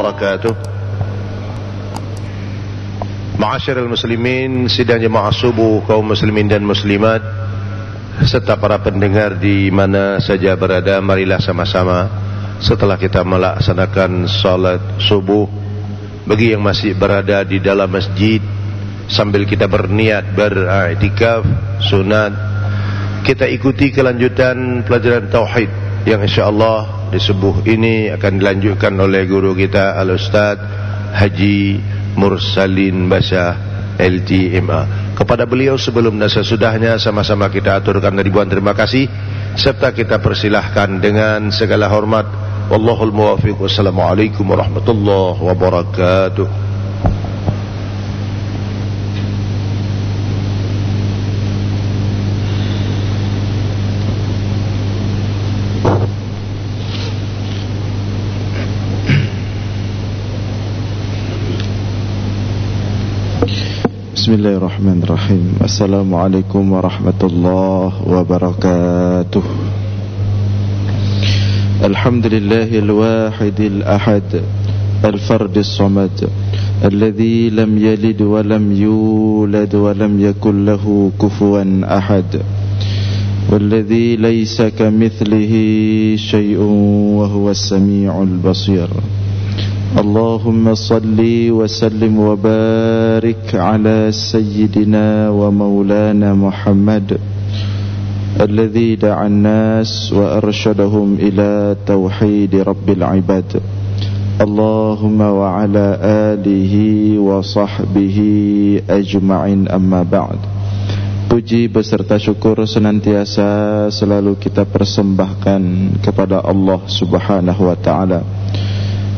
wabarakatuh. Ma'asyiral muslimin, sidang jemaah subuh kaum muslimin dan muslimat serta para pendengar di mana saja berada, marilah sama-sama setelah kita melaksanakan salat subuh, bagi yang masih berada di dalam masjid sambil kita berniat beriktikaf sunat, kita ikuti kelanjutan pelajaran tauhid yang insyaallah di subuh ini akan dilanjutkan oleh guru kita Al-Ustaz Haji Mursalin Basyah LTMA. Kepada beliau sebelum dan sesudahnya sama-sama kita aturkan ribuan terima kasih serta kita persilahkan dengan segala hormat. Wallahul muwaffiq. Wassalamualaikum warahmatullahi wabarakatuh. Bismillahirrahmanirrahim. Assalamualaikum warahmatullahi wabarakatuh. Alhamdulillahil wahidil ahad, al-fardis samad, alladhi lam yalid wa lam yulad wa lam yakul lahu kufuwan ahad, walladhi laysa kamithlihi shay'un wa huwas sami'ul basir. Allahumma salli wa sallim wa barik ala sayyidina wa maulana Muhammad alladhi da'a an-nas wa arsyadahum ila tauhid rabbil ibad. Allahumma wa ala alihi wa sahbihi ajma'in, amma ba'd. Puji beserta syukur senantiasa selalu kita persembahkan kepada Allah Subhanahu wa ta'ala,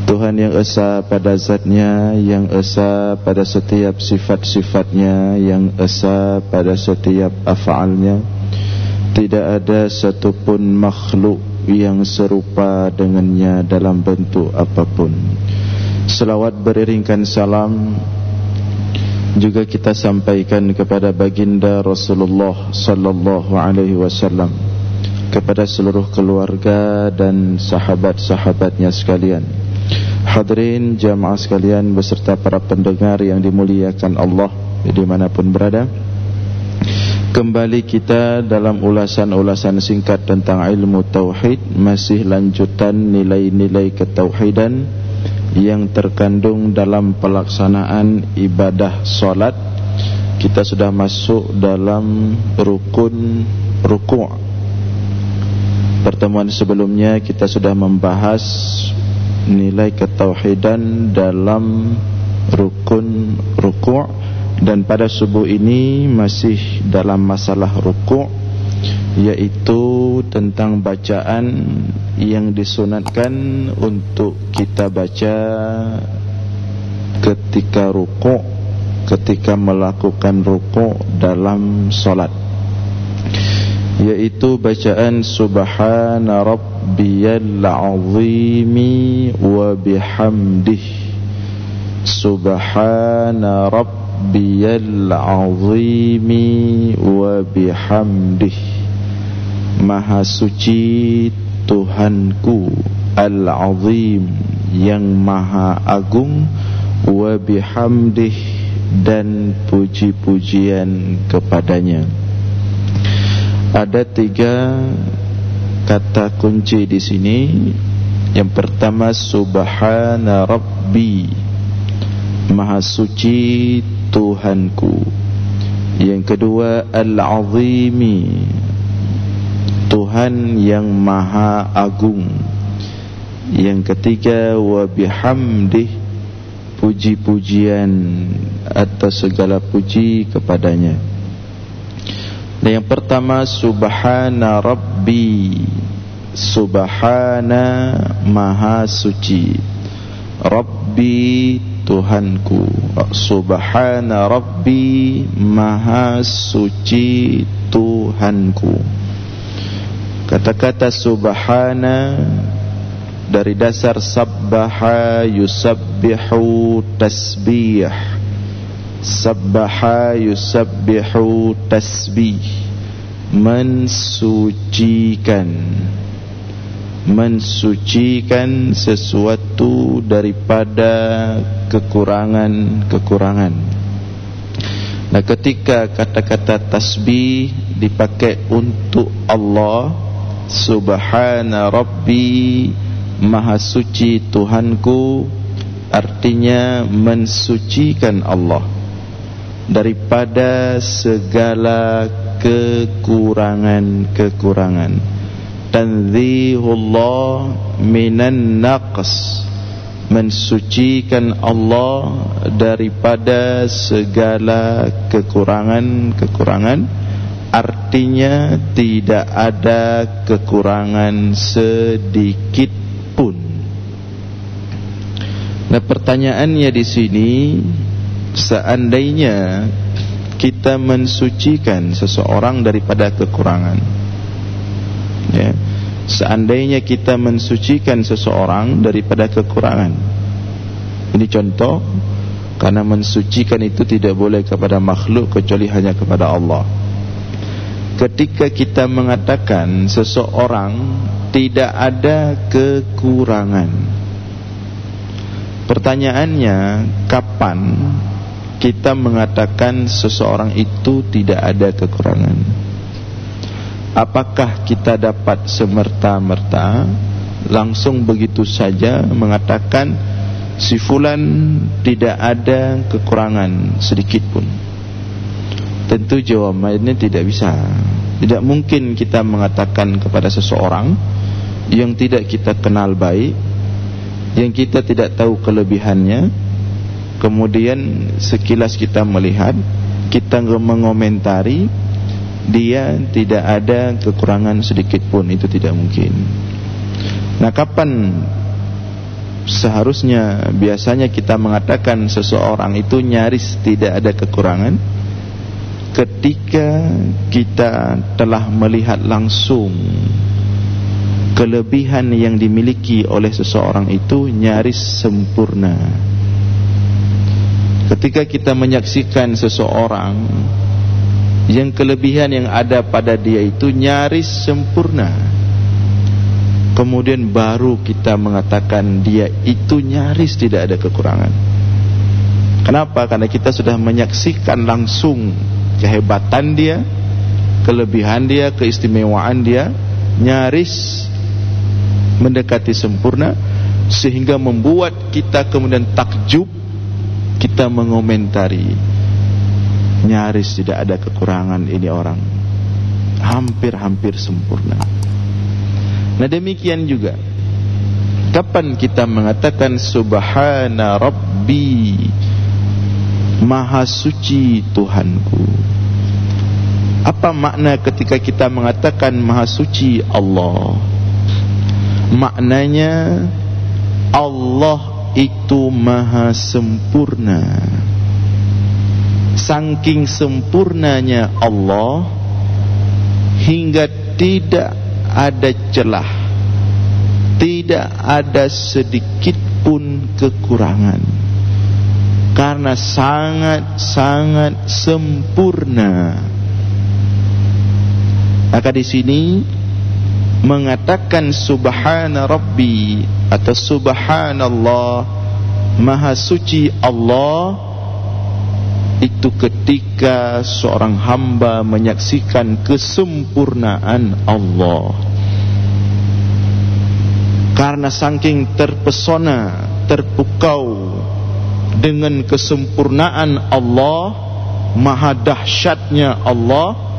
Tuhan yang esa pada zatnya, yang esa pada setiap sifat-sifatnya, yang esa pada setiap af'alnya. Tidak ada satupun makhluk yang serupa dengannya dalam bentuk apapun. Selawat beriringkan salam juga kita sampaikan kepada baginda Rasulullah sallallahu alaihi wasallam, kepada seluruh keluarga dan sahabat-sahabatnya sekalian. Hadirin jamaah sekalian beserta para pendengar yang dimuliakan Allah dimanapun berada, kembali kita dalam ulasan-ulasan singkat tentang ilmu tauhid, masih lanjutan nilai-nilai ketauhidan yang terkandung dalam pelaksanaan ibadah solat. Kita sudah masuk dalam rukun ruku'. Pertemuan sebelumnya kita sudah membahas nilai ketauhidan dalam rukun ruku', dan pada subuh ini masih dalam masalah ruku', yaitu tentang bacaan yang disunatkan untuk kita baca ketika ruku', ketika melakukan ruku' dalam salat, yaitu bacaan subhana rabbiyal azimi wa bihamdih. Subhana rabbiyal azimi wa bihamdih. Maha suci Tuhanku al-azim, yang maha agung, wa bihamdih, dan puji-pujian kepadanya. Ada 3 kata kunci di sini. Yang pertama subhana rabbi, maha suci Tuhanku. Yang kedua al-azimi, Tuhan yang maha agung. Yang ketiga wa bihamdih, puji-pujian atau segala puji kepadanya. Dan yang pertama subhana rabbi, subhana maha suci, rabbi Tuhanku. Subhana rabbi, maha suci Tuhanku. Kata-kata subhana dari dasar sabbaha yusabbihu tasbih. Sabbaha yusabbihu tasbih, mensucikan, mensucikan sesuatu daripada kekurangan-kekurangan. Nah, ketika kata-kata tasbih dipakai untuk Allah, subhana rabbi, maha suci Tuhanku, artinya mensucikan Allah daripada segala kekurangan-kekurangan. Tanzihullah minan naqs, mensucikan Allah daripada segala kekurangan-kekurangan, artinya tidak ada kekurangan sedikit pun. Nah, pertanyaannya di sini, seandainya kita mensucikan seseorang daripada kekurangan, ya, seandainya kita mensucikan seseorang daripada kekurangan, ini contoh, karena mensucikan itu tidak boleh kepada makhluk kecuali hanya kepada Allah. Ketika kita mengatakan seseorang tidak ada kekurangan, pertanyaannya, kapan kita mengatakan seseorang itu tidak ada kekurangan? Apakah kita dapat semerta-merta langsung begitu saja mengatakan si fulan tidak ada kekurangan sedikit pun? Tentu jawabannya tidak bisa. Tidak mungkin kita mengatakan kepada seseorang yang tidak kita kenal baik, yang kita tidak tahu kelebihannya, kemudian sekilas kita melihat, kita mengomentari dia tidak ada kekurangan sedikit pun. Itu tidak mungkin. Nah, kapan seharusnya biasanya kita mengatakan seseorang itu nyaris tidak ada kekurangan? Ketika kita telah melihat langsung kelebihan yang dimiliki oleh seseorang itu nyaris sempurna. Ketika kita menyaksikan seseorang yang kelebihan yang ada pada dia itu nyaris sempurna, kemudian baru kita mengatakan dia itu nyaris tidak ada kekurangan. Kenapa? Karena kita sudah menyaksikan langsung kehebatan dia, kelebihan dia, keistimewaan dia nyaris mendekati sempurna, sehingga membuat kita kemudian takjub, kita mengomentari nyaris tidak ada kekurangan ini orang, hampir-hampir sempurna. Nah, demikian juga kapan kita mengatakan subhana rabbi, maha suci Tuhanku? Apa makna ketika kita mengatakan maha suci Allah? Maknanya Allah itu maha sempurna. Saking sempurnanya Allah hingga tidak ada celah, tidak ada sedikit pun kekurangan, karena sangat-sangat sempurna. Maka di sini mengatakan subhana rabbi atau subhanallah, maha suci Allah, itu ketika seorang hamba menyaksikan kesempurnaan Allah. Karena saking terpesona, terpukau dengan kesempurnaan Allah, maha dahsyatnya Allah,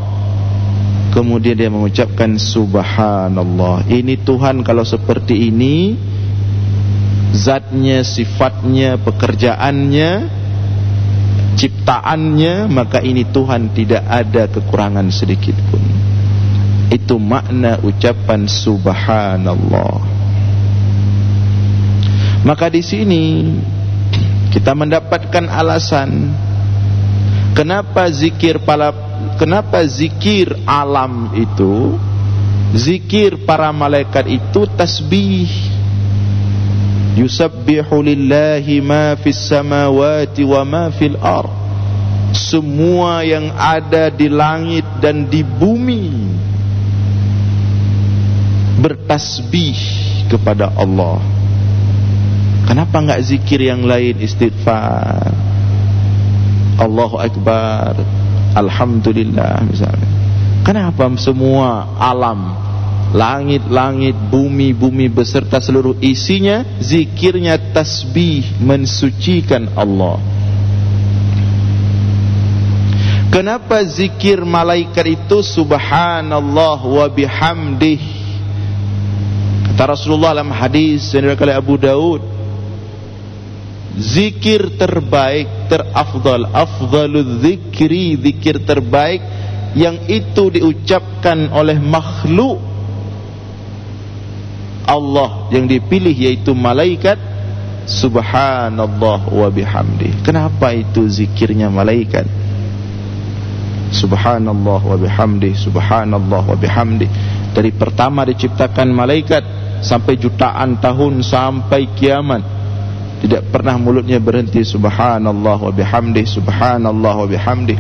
kemudian dia mengucapkan subhanallah. Ini Tuhan kalau seperti ini, zatnya, sifatnya, pekerjaannya, ciptaannya, maka ini Tuhan tidak ada kekurangan sedikit pun. Itu makna ucapan subhanallah. Maka di sini kita mendapatkan alasan kenapa zikir alam itu, zikir para malaikat itu tasbih. Yusabbihu lillahi ma fis samawati wa ma fil ard. Semua yang ada di langit dan di bumi bertasbih kepada Allah. Kenapa enggak zikir yang lain, istighfar, Allahu Akbar, Alhamdulillah misalnya? Kenapa semua alam, langit-langit, bumi-bumi beserta seluruh isinya zikirnya tasbih, mensucikan Allah? Kenapa zikir malaikat itu subhanallah wa bihamdih? Kata Rasulullah dalam hadis yang diriwayatkan oleh Abu Daud, zikir terbaik, terafdal, afdalul zikri, zikir terbaik yang itu diucapkan oleh makhluk Allah yang dipilih, yaitu malaikat, subhanallah wa bihamdih. Kenapa itu zikirnya malaikat? Subhanallah wa bihamdih, subhanallah wa bihamdih. Dari pertama diciptakan malaikat sampai jutaan tahun, sampai kiamat, tidak pernah mulutnya berhenti subhanallah wa bihamdih, subhanallah wa bihamdih.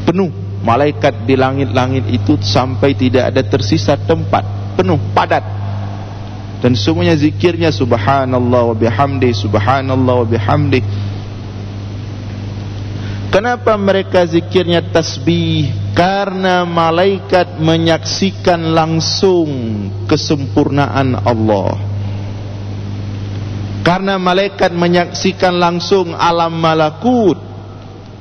Penuh malaikat di langit-langit itu sampai tidak ada tersisa tempat, penuh, padat. Dan semuanya zikirnya subhanallah wa bihamdih, subhanallah wa bihamdih. Kenapa mereka zikirnya tasbih? Karena malaikat menyaksikan langsung kesempurnaan Allah. Karena malaikat menyaksikan langsung alam malakut,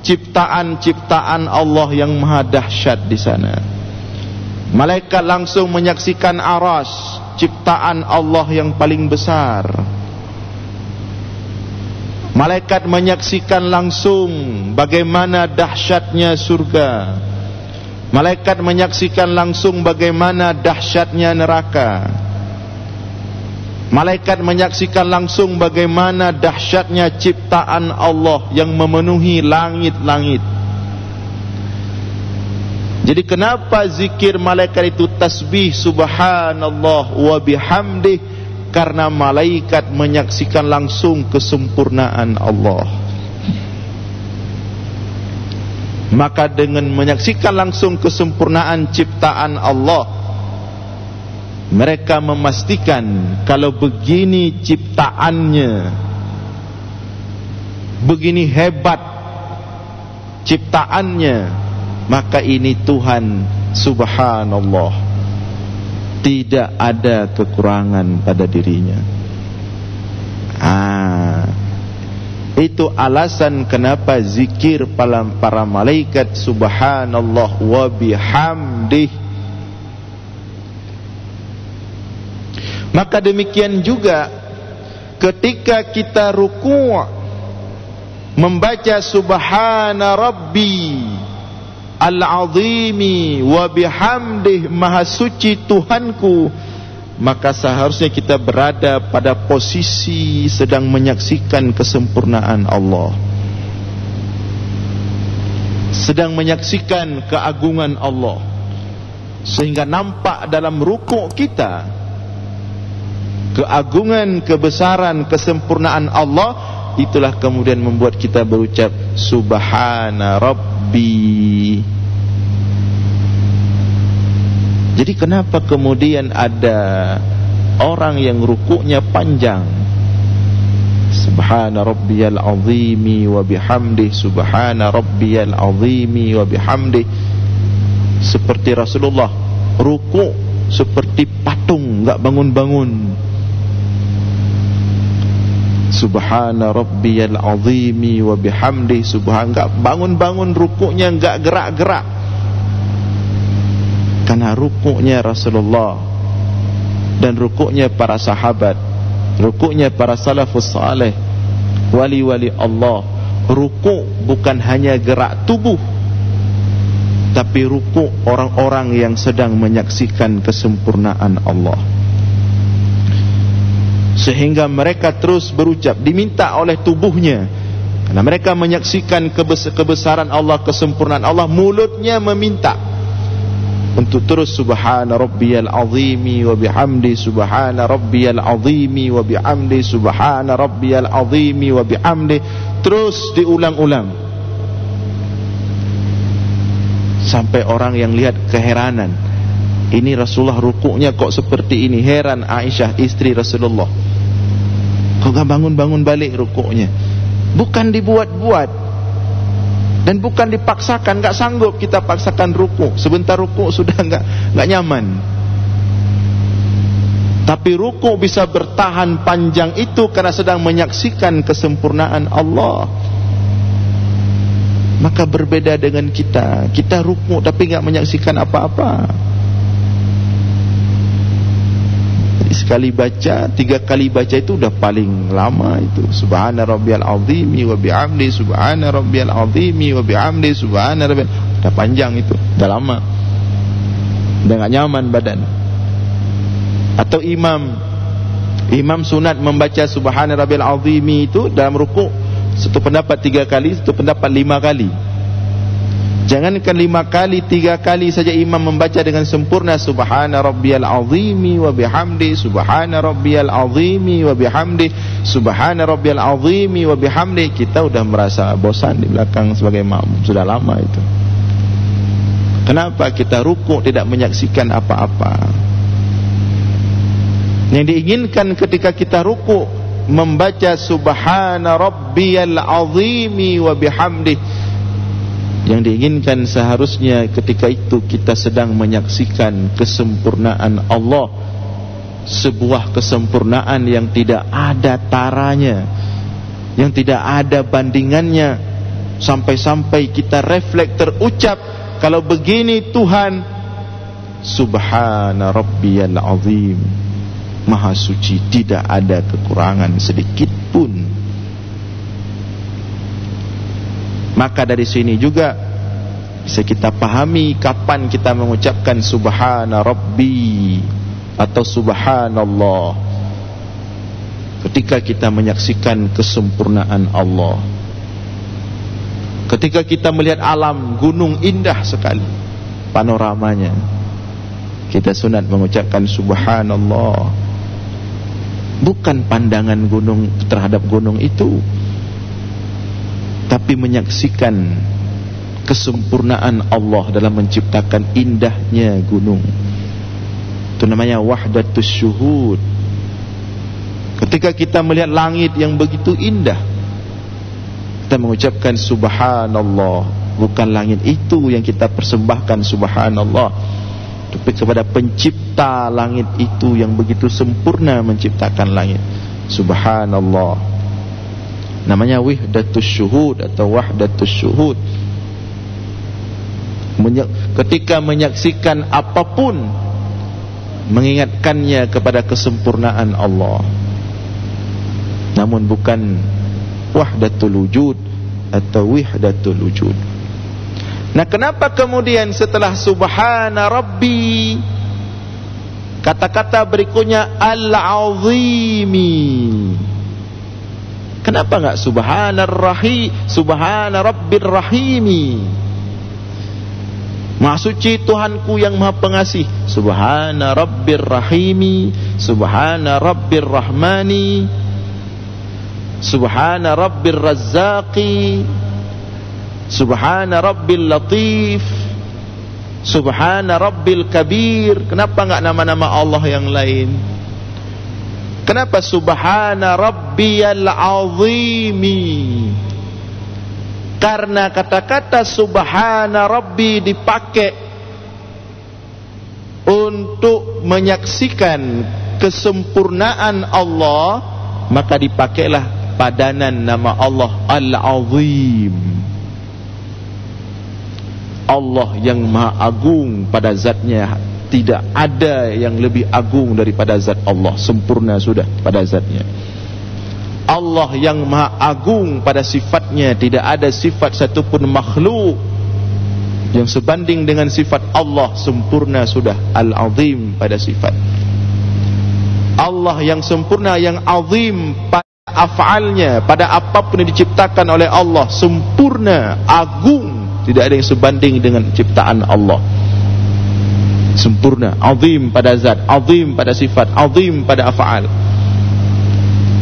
ciptaan-ciptaan Allah yang maha dahsyat di sana. Malaikat langsung menyaksikan arasy, ciptaan Allah yang paling besar. Malaikat menyaksikan langsung bagaimana dahsyatnya surga. Malaikat menyaksikan langsung bagaimana dahsyatnya neraka. Malaikat menyaksikan langsung bagaimana dahsyatnya ciptaan Allah yang memenuhi langit-langit. Jadi kenapa zikir malaikat itu tasbih subhanallah wa bihamdih? Karena malaikat menyaksikan langsung kesempurnaan Allah. Maka dengan menyaksikan langsung kesempurnaan ciptaan Allah, mereka memastikan kalau begini ciptaannya, begini hebat ciptaannya, maka ini Tuhan subhanallah, tidak ada kekurangan pada dirinya. Itu alasan kenapa zikir para malaikat subhanallah wa bihamdih. Maka demikian juga ketika kita ruku' membaca subhana rabbi al-azimi wa bihamdih, maha suci Tuhanku, maka seharusnya kita berada pada posisi sedang menyaksikan kesempurnaan Allah, sedang menyaksikan keagungan Allah, sehingga nampak dalam rukuk kita keagungan, kebesaran, kesempurnaan Allah. Itulah kemudian membuat kita berucap subhana rabbi. Jadi kenapa kemudian ada orang yang rukuknya panjang, subhana rabbiyal azimi wa bihamdih, subhana rabbiyal azimi wa bihamdih, seperti Rasulullah rukuk seperti patung, enggak bangun-bangun. Subhana rabbiyal azimi wa bihamdih, subhan, enggak bangun-bangun rukuknya, enggak gerak-gerak. Karena rukuknya Rasulullah dan rukuknya para sahabat, rukuknya para salafus saleh, wali-wali Allah, rukuk bukan hanya gerak tubuh, tapi rukuk orang-orang yang sedang menyaksikan kesempurnaan Allah. Sehingga mereka terus berucap, diminta oleh tubuhnya, karena mereka menyaksikan kebesaran Allah, kesempurnaan Allah, mulutnya meminta untuk terus subhana rabbiyal azimi wa bihamdi, subhana rabbiyal azimi wa bihamdi, subhana rabbiyal azimi wa bihamdi, terus diulang-ulang sampai orang yang lihat keheranan, ini Rasulullah rukuknya kok seperti ini. Heran Aisyah istri Rasulullah, Kau gak bangun-bangun balik rukuknya. Bukan dibuat-buat dan bukan dipaksakan. Gak sanggup kita paksakan rukuk. Sebentar rukuk sudah gak nyaman. Tapi rukuk bisa bertahan panjang itu karena sedang menyaksikan kesempurnaan Allah. Maka berbeda dengan kita. Kita rukuk tapi gak menyaksikan apa-apa. Sekali baca, 3 kali baca itu udah paling lama itu. Subhana rabbiyal azimi wa bihamdi, subhana rabbiyal azimi wa bihamdi, subhana rabbiyal. Udah panjang itu, udah lama. Udah gak nyaman badan. Atau imam sunat membaca subhana rabbiyal azimi itu dalam rukuk, satu pendapat 3 kali, satu pendapat 5 kali. Jangankan 5 kali, 3 kali saja imam membaca dengan sempurna subhana rabbiyal azimi wa bihamdi, subhana rabbiyal azimi wa bihamdi, subhana rabbiyal azimi wa bihamdi. Kita udah merasa bosan di belakang sebagai makmum, sudah lama itu. Kenapa kita rukuk tidak menyaksikan apa-apa? Yang diinginkan ketika kita rukuk membaca subhana rabbiyal azimi wa bihamdi. Yang diinginkan seharusnya ketika itu kita sedang menyaksikan kesempurnaan Allah, sebuah kesempurnaan yang tidak ada taranya, yang tidak ada bandingannya, sampai-sampai kita refleks terucap, kalau begini Tuhan, subhana rabbiyal azim, maha suci, tidak ada kekurangan sedikit pun. Maka dari sini juga bisa kita pahami kapan kita mengucapkan subhana rabbi atau subhanallah. Ketika kita menyaksikan kesempurnaan Allah. Ketika kita melihat alam gunung indah sekali panoramanya, kita sunat mengucapkan subhanallah. Bukan pandangan gunung terhadap gunung itu, tapi menyaksikan kesempurnaan Allah dalam menciptakan indahnya gunung. Itu namanya wahdatus syuhud. Ketika kita melihat langit yang begitu indah, kita mengucapkan subhanallah. Bukan langit itu yang kita persembahkan subhanallah, tapi kepada pencipta langit itu yang begitu sempurna menciptakan langit. Subhanallah. Namanya wahdatus syuhud atau wahdatus syuhud. Ketika menyaksikan apapun, mengingatkannya kepada kesempurnaan Allah. Namun bukan wahdatul wujud atau wahdatul wujud. Nah, kenapa kemudian setelah subhana rabbi, kata-kata berikutnya al-azimi? Kenapa enggak subhana rabbir rahimi? Maha suci Tuhanku yang maha pengasih. Subhana rabbir rahimi, subhana rabbir rahmani, subhana rabbir razzaqi, subhana rabbil latif, subhana rabbil kabir. Kenapa enggak nama-nama Allah yang lain? Kenapa subhana rabbiyal azimi? Karena kata-kata subhana rabbi dipakai untuk menyaksikan kesempurnaan Allah, maka dipakailah padanan nama Allah Al-Azim. Allah yang maha agung pada zatnya, tidak ada yang lebih agung daripada zat Allah, sempurna sudah pada zatnya. Allah yang maha agung pada sifatnya, tidak ada sifat satupun makhluk yang sebanding dengan sifat Allah, sempurna sudah. Al-Azim pada sifat Allah yang sempurna, yang azim pada af'alnya, pada apapun yang diciptakan oleh Allah, sempurna, agung, tidak ada yang sebanding dengan ciptaan Allah. Sempurna, azim pada zat, azim pada sifat, azim pada af'al.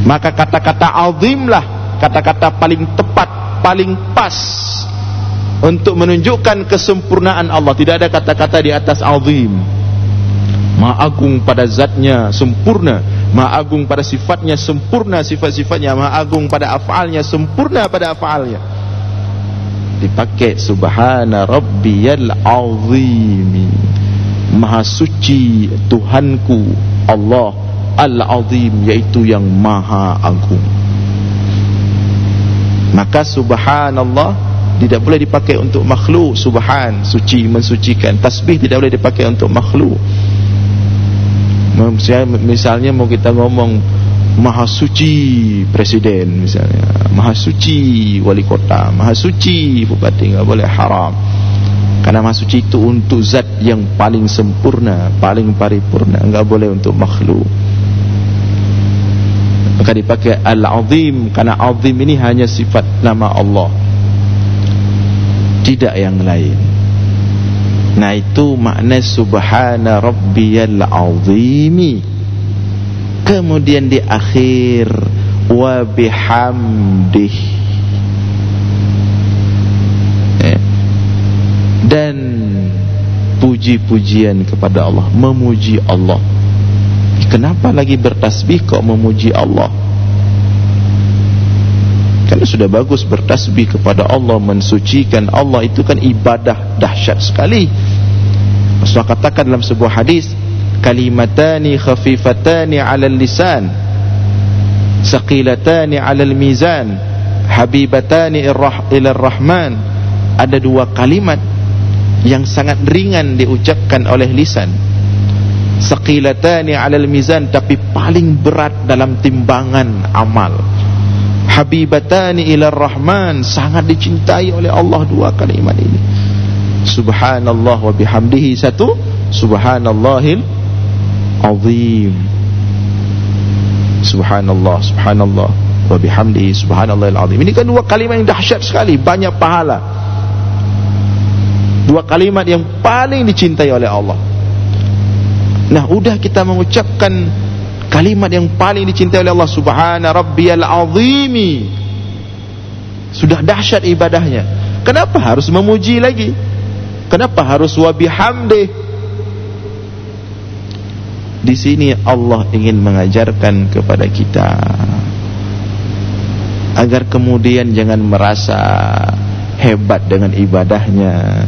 Maka kata-kata azimlah kata-kata paling tepat, paling pas untuk menunjukkan kesempurnaan Allah. Tidak ada kata-kata di atas azim. Maha agung pada zatnya, sempurna. Maha agung pada sifatnya, sempurna sifat-sifatnya. Maha agung pada af'alnya, sempurna pada af'alnya. Dipakai subhana rabbiyal azim, maha suci Tuhanku Allah al-azim, yaitu yang maha agung. Maka subhanallah tidak boleh dipakai untuk makhluk. Subhan, suci, mensucikan. Tasbih tidak boleh dipakai untuk makhluk. Misalnya mau kita ngomong maha suci presiden, misalnya maha suci wali kota, maha suci bupati, enggak boleh, haram. Karena maha suci itu untuk zat yang paling sempurna, paling paripurna, enggak boleh untuk makhluk. Maka dipakai al-azim, karena azim ini hanya sifat nama Allah, tidak yang lain. Nah, itu makna subhana rabbiyal azimi. Kemudian di akhir wa bihamdih, dan puji-pujian kepada Allah, memuji Allah. Kenapa lagi bertasbih kok memuji Allah? Karena sudah bagus bertasbih kepada Allah, mensucikan Allah, itu kan ibadah dahsyat sekali. Rasulullah katakan dalam sebuah hadis, kalimatani khafifatani 'alal lisan, saqilatani 'alal mizan, habibatani ilar rahman. Ada dua kalimat yang sangat ringan diucapkan oleh lisan, saqilatani 'alal mizan, tapi paling berat dalam timbangan amal. Habibatani ilar rahman, sangat dicintai oleh Allah dua kalimat ini. Subhanallah wa bihamdihi, satu, subhanallahil azim. Subhanallah, subhanallah wa bihamdihi, subhanallahil azim. Ini kan dua kalimat yang dahsyat sekali, banyak pahala. Dua kalimat yang paling dicintai oleh Allah. Nah, udah kita mengucapkan kalimat yang paling dicintai oleh Allah, subhana rabbiyal azimi, sudah dahsyat ibadahnya. Kenapa harus memuji lagi? Kenapa harus wa bihamdih? Di sini Allah ingin mengajarkan kepada kita agar kemudian jangan merasa hebat dengan ibadahnya,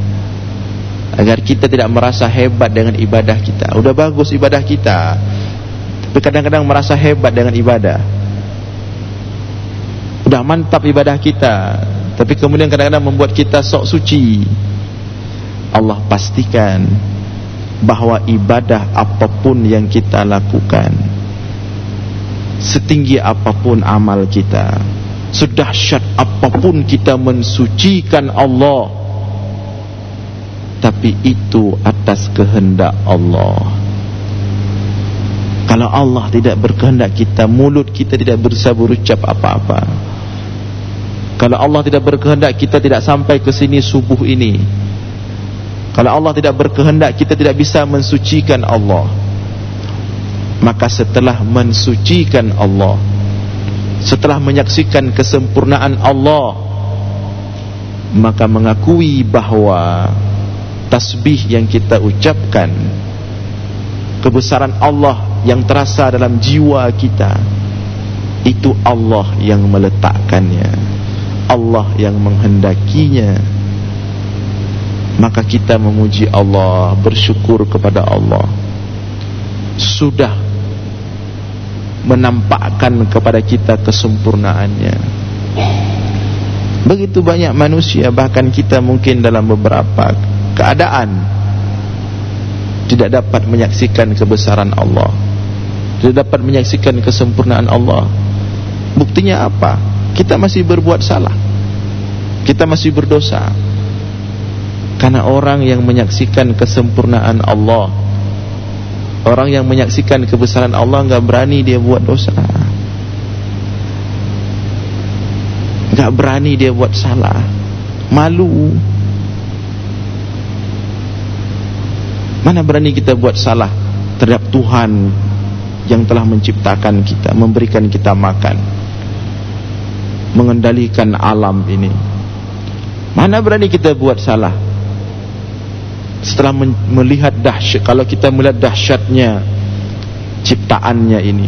agar kita tidak merasa hebat dengan ibadah kita. Udah bagus ibadah kita, tapi kadang-kadang merasa hebat dengan ibadah. Udah mantap ibadah kita, tapi kemudian kadang-kadang membuat kita sok suci. Allah pastikan bahwa ibadah apapun yang kita lakukan, setinggi apapun amal kita, sedahsyat apapun kita mensucikan Allah, tapi itu atas kehendak Allah. Kalau Allah tidak berkehendak kita, mulut kita tidak bisa berucap apa-apa. Kalau Allah tidak berkehendak, kita tidak sampai ke sini subuh ini. Kalau Allah tidak berkehendak, kita tidak bisa mensucikan Allah. Maka setelah mensucikan Allah, setelah menyaksikan kesempurnaan Allah, maka mengakui bahwa tasbih yang kita ucapkan, kebesaran Allah yang terasa dalam jiwa kita, itu Allah yang meletakkannya, Allah yang menghendakinya. Maka kita memuji Allah, bersyukur kepada Allah, sudah menampakkan kepada kita kesempurnaannya. Begitu banyak manusia, bahkan kita mungkin dalam beberapa keadaan tidak dapat menyaksikan kebesaran Allah, tidak dapat menyaksikan kesempurnaan Allah. Buktinya apa? Kita masih berbuat salah, kita masih berdosa. Karena orang yang menyaksikan kesempurnaan Allah, orang yang menyaksikan kebesaran Allah, enggak berani dia buat dosa, enggak berani dia buat salah, malu. Mana berani kita buat salah terhadap Tuhan yang telah menciptakan kita, memberikan kita makan, mengendalikan alam ini. Mana berani kita buat salah setelah melihat dahsyat, kalau kita melihat dahsyatnya ciptaannya ini,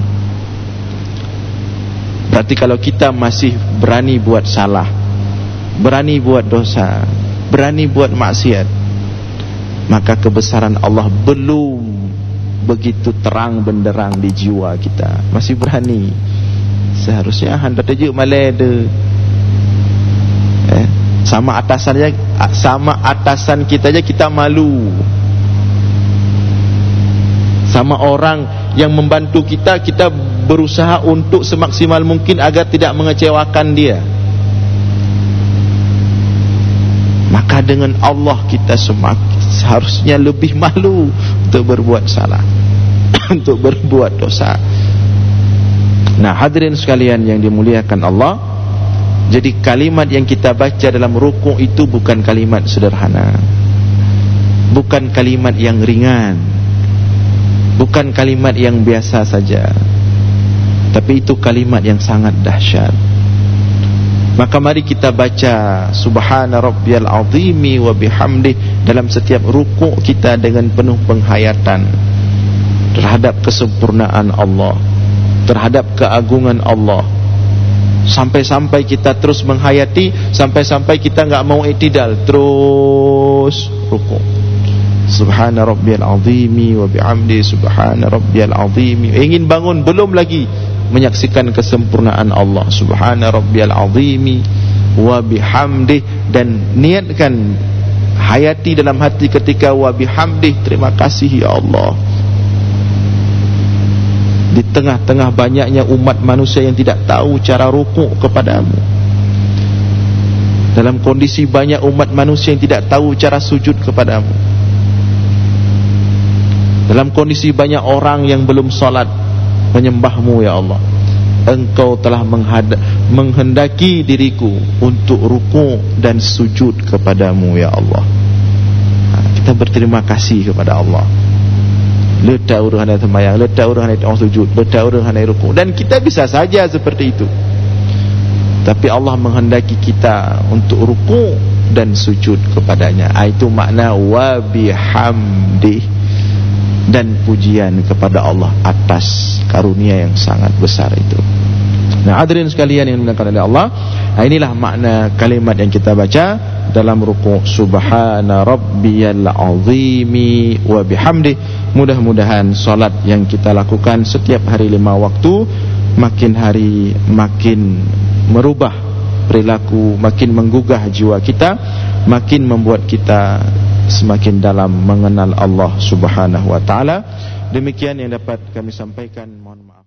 Berarti kalau kita masih berani buat salah, berani buat dosa, berani buat maksiat, maka kebesaran Allah belum begitu terang benderang di jiwa kita. Masih berani. Seharusnya anda tajuk malai de. Sama atasan kita aja kita malu. Sama orang yang membantu kita, kita berusaha untuk semaksimal mungkin agar tidak mengecewakan dia. Maka dengan Allah kita seharusnya lebih malu untuk berbuat salah, untuk berbuat dosa. Nah, hadirin sekalian yang dimuliakan Allah, jadi kalimat yang kita baca dalam rukuk itu bukan kalimat sederhana, bukan kalimat yang ringan, bukan kalimat yang biasa saja, tapi itu kalimat yang sangat dahsyat. Maka mari kita baca Subhana Rabbiyal Azimi wa bihamdih dalam setiap rukuk kita dengan penuh penghayatan terhadap kesempurnaan Allah, terhadap keagungan Allah. Sampai-sampai kita terus menghayati, sampai-sampai kita enggak mau i'tidal, terus rukuk. Subhana Rabbiyal Azimi wa bihamdi, Subhana Rabbiyal Azimi. Ingin bangun belum lagi menyaksikan kesempurnaan Allah. Subhana Rabbiyal Azimi wa bihamdi, dan niatkan hayati dalam hati ketika wa bihamdi, terima kasih ya Allah. Di tengah-tengah banyaknya umat manusia yang tidak tahu cara rukuk kepadamu, dalam kondisi banyak umat manusia yang tidak tahu cara sujud kepadamu, dalam kondisi banyak orang yang belum salat menyembahmu ya Allah, Engkau telah menghendaki diriku untuk rukuk dan sujud kepadamu ya Allah. Kita berterima kasih kepada Allah. Letak urang hanai sembahyang, letak urang hanai sujud, letak urang hanai rukuk, dan kita bisa saja seperti itu. Tapi Allah menghendaki kita untuk rukuk dan sujud kepadanya. Itu makna wa bihamdih, dan pujian kepada Allah atas karunia yang sangat besar itu. Nah, hadirin sekalian yang dimuliakan oleh Allah, inilah makna kalimat yang kita baca dalam rukuk. Subhana Rabbiyal Azimi wa bihamdih. Mudah-mudahan salat yang kita lakukan setiap hari 5 waktu makin hari makin merubah perilaku, makin menggugah jiwa kita, makin membuat kita semakin dalam mengenal Allah Subhanahu wa taala. Demikian yang dapat kami sampaikan, mohon maaf.